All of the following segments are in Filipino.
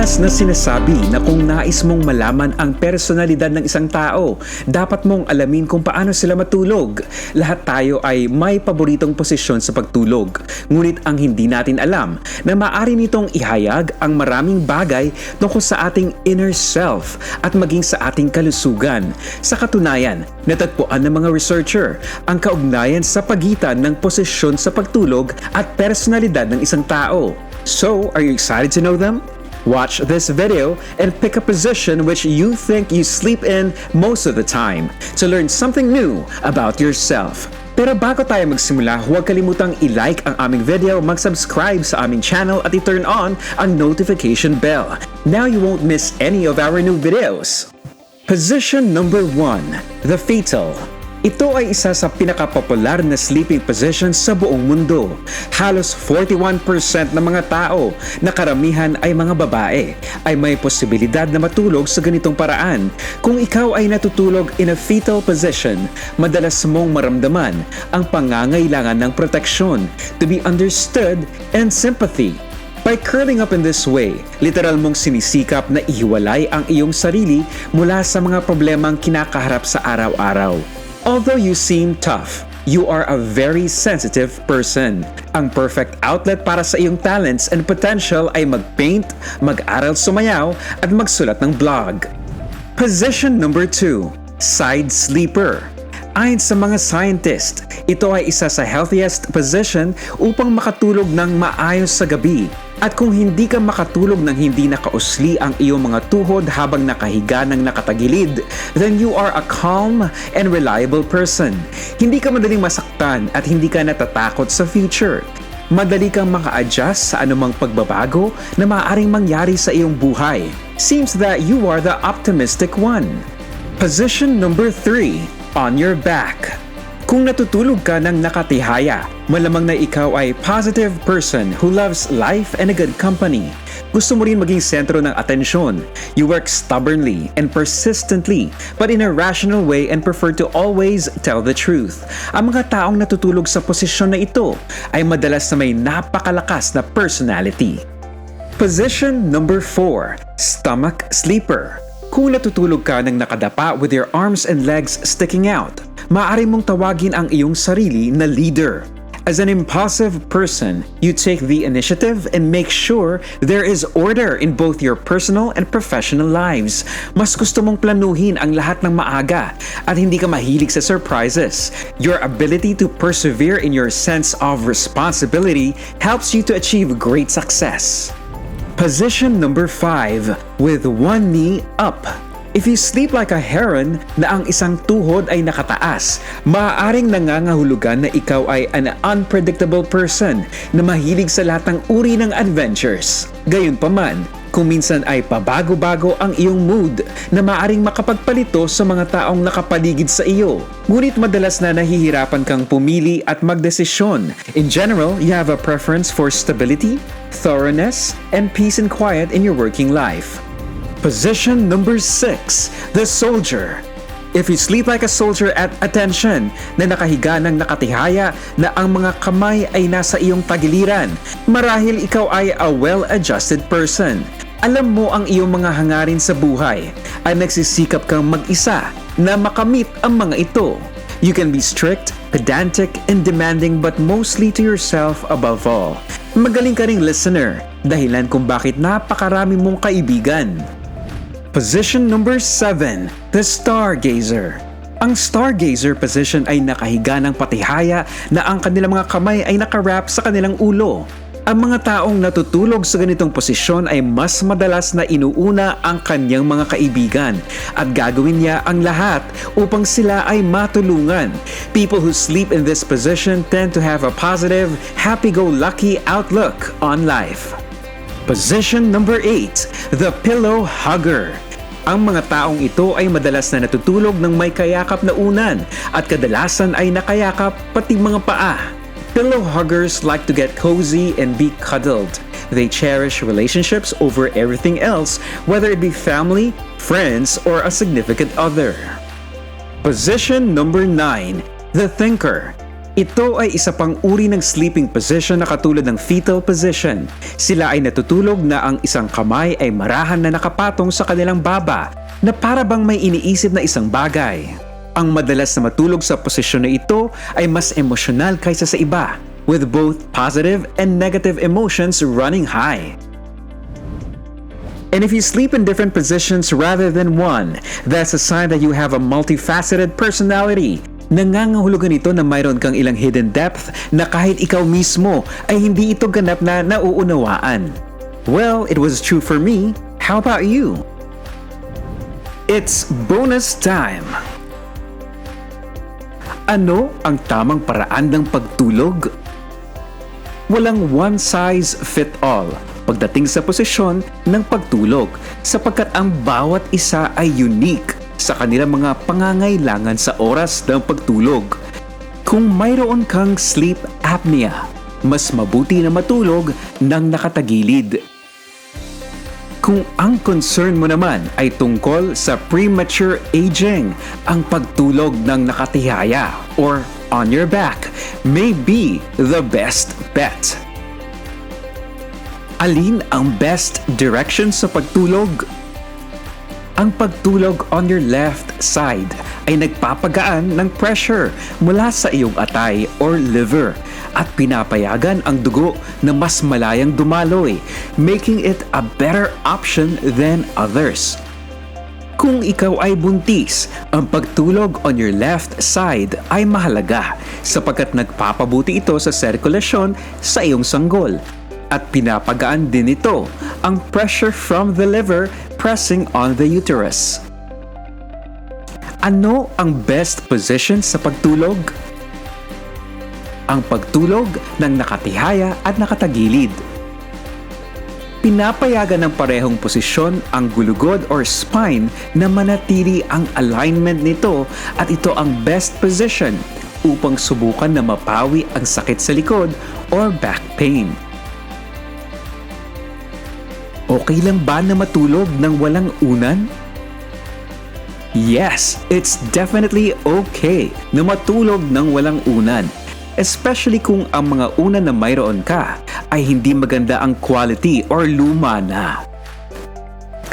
Madalas na sinasabi na kung nais mong malaman ang personalidad ng isang tao, dapat mong alamin kung paano sila matulog. Lahat tayo ay may paboritong posisyon sa pagtulog. Ngunit ang hindi natin alam na maaari nitong ihayag ang maraming bagay tungkol sa ating inner self at maging sa ating kalusugan. Sa katunayan, natagpuan ng mga researcher ang kaugnayan sa pagitan ng posisyon sa pagtulog at personalidad ng isang tao. So, are you excited to know them? Watch this video and pick a position which you think you sleep in most of the time to learn something new about yourself. Pero bago tayo magsimula, huwag kalimutang i-like ang aming video, mag-subscribe sa aming channel at i-turn on ang notification bell. Now you won't miss any of our new videos. Position number 1, the fetal. Ito ay isa sa pinakapopular na sleeping position sa buong mundo. Halos 41% ng mga tao, na karamihan ay mga babae, ay may posibilidad na matulog sa ganitong paraan. Kung ikaw ay natutulog in a fetal position, madalas mong maramdaman ang pangangailangan ng proteksyon, to be understood and sympathy. By curling up in this way, literal mong sinisikap na ihiwalay ang iyong sarili mula sa mga problemang kinakaharap sa araw-araw. Although you seem tough, you are a very sensitive person. Ang perfect outlet para sa iyong talents and potential ay mag-paint, mag-aral sumayaw, at magsulat ng blog. Position number 2, side sleeper. Ayon sa mga scientist, ito ay isa sa healthiest position upang makatulog ng maayos sa gabi. At kung hindi ka makatulog ng hindi nakausli ang iyong mga tuhod habang nakahiga ng nakatagilid, then you are a calm and reliable person. Hindi ka madaling masaktan at hindi ka natatakot sa future. Madali kang maka-adjust sa anumang pagbabago na maaaring mangyari sa iyong buhay. Seems that you are the optimistic one. Position number 3, on your back. Kung natutulog ka ng nakatihaya, malamang na ikaw ay positive person who loves life and a good company. Gusto mo rin maging sentro ng atensyon. You work stubbornly and persistently, but in a rational way and prefer to always tell the truth. Ang mga taong natutulog sa posisyon na ito ay madalas na may napakalakas na personality. Position number 4, stomach sleeper. Kung natutulog ka ng nakadapa with your arms and legs sticking out, maaari mong tawagin ang iyong sarili na leader. As an impulsive person, you take the initiative and make sure there is order in both your personal and professional lives. Mas gusto mong planuhin ang lahat ng maaga at hindi ka mahilig sa surprises. Your ability to persevere in your sense of responsibility helps you to achieve great success. Position number 5, with one knee up. If you sleep like a heron na ang isang tuhod ay nakataas, maaaring nangangahulugan na ikaw ay an unpredictable person na mahilig sa lahat ng uri ng adventures. Gayunpaman, kung minsan ay pabago-bago ang iyong mood na maaaring makapagpalito sa mga taong nakapaligid sa iyo. Ngunit madalas na nahihirapan kang pumili at magdesisyon. In general, you have a preference for stability, thoroughness, and peace and quiet in your working life. Position number 6, the soldier. If you sleep like a soldier at attention, na nakahiga ng nakatihaya na ang mga kamay ay nasa iyong tagiliran, marahil ikaw ay a well-adjusted person. Alam mo ang iyong mga hangarin sa buhay at nagsisikap kang mag-isa na makamit ang mga ito. You can be strict, pedantic, and demanding but mostly to yourself above all. Magaling ka ring listener, dahilan kung bakit napakarami mong kaibigan. Position number 7, the stargazer. Ang stargazer position ay nakahiga ng patihaya na ang kanilang mga kamay ay nakarap sa kanilang ulo. Ang mga taong natutulog sa ganitong posisyon ay mas madalas na inuuna ang kanyang mga kaibigan at gagawin niya ang lahat upang sila ay matulungan. People who sleep in this position tend to have a positive, happy-go-lucky outlook on life. Position number 8, the pillow hugger. Ang mga taong ito ay madalas na natutulog ng may kayakap na unan at kadalasan ay nakayakap pati mga paa. Pillow huggers like to get cozy and be cuddled. They cherish relationships over everything else, whether it be family, friends, or a significant other. Position number 9, the thinker. Ito ay isa pang uri ng sleeping position na katulad ng fetal position. Sila ay natutulog na ang isang kamay ay marahan na nakapatong sa kanilang baba na para bang may iniisip na isang bagay. Ang madalas na matulog sa posisyon na ito ay mas emosyonal kaysa sa iba, with both positive and negative emotions running high. And if you sleep in different positions rather than one, that's a sign that you have a multifaceted personality. Nangangahulugan ito na mayroon kang ilang hidden depth na kahit ikaw mismo ay hindi ito ganap na nauunawaan. Well, it was true for me. How about you? It's bonus time! Ano ang tamang paraan ng pagtulog? Walang one size fit all pagdating sa posisyon ng pagtulog sapagkat ang bawat isa ay unique sa kanilang mga pangangailangan sa oras ng pagtulog. Kung mayroon kang sleep apnea, mas mabuti na matulog ng nakatagilid. Kung ang concern mo naman ay tungkol sa premature aging, ang pagtulog ng nakatihaya or on your back may be the best bet. Alin ang best direction sa pagtulog? Ang pagtulog on your left side ay nagpapagaan ng pressure mula sa iyong atay or liver at pinapayagan ang dugo na mas malayang dumaloy, making it a better option than others. Kung ikaw ay buntis, ang pagtulog on your left side ay mahalaga sapagkat nagpapabuti ito sa sirkulasyon sa iyong sanggol at pinapagaan din ito ang pressure from the liver pressing on the uterus. Ano ang best position sa pagtulog? Ang pagtulog ng nakatihaya at nakatagilid. Pinapayagan ng parehong posisyon ang gulugod or spine na manatili ang alignment nito at ito ang best position upang subukan na mapawi ang sakit sa likod or back pain. Okay lang ba na matulog ng walang unan? Yes, it's definitely okay na matulog ng walang unan. Especially kung ang mga unan na mayroon ka ay hindi maganda ang quality or luma na.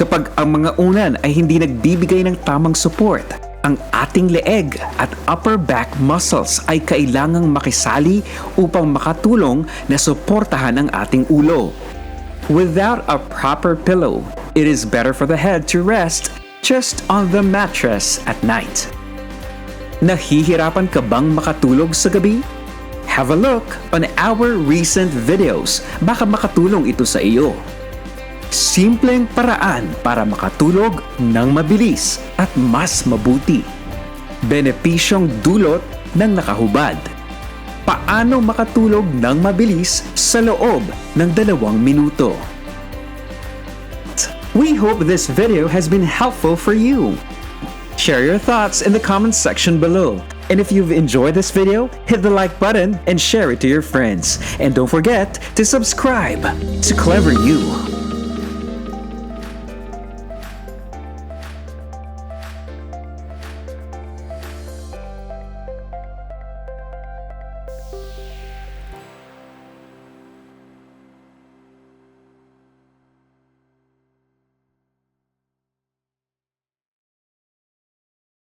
Kapag ang mga unan ay hindi nagbibigay ng tamang support, ang ating leeg at upper back muscles ay kailangang makisali upang makatulong na suportahan ang ating ulo. Without a proper pillow, it is better for the head to rest just on the mattress at night. Nahihirapan ka bang makatulog sa gabi? Have a look on our recent videos. Baka makatulong ito sa iyo. Simpleng paraan para makatulog ng mabilis at mas mabuti. Benepisyong dulot ng nakahubad. Paano makatulog ng mabilis sa loob ng 2 minuto? We hope this video has been helpful for you. Share your thoughts in the comments section below. And if you've enjoyed this video, hit the like button and share it to your friends. And don't forget to subscribe to Clever You.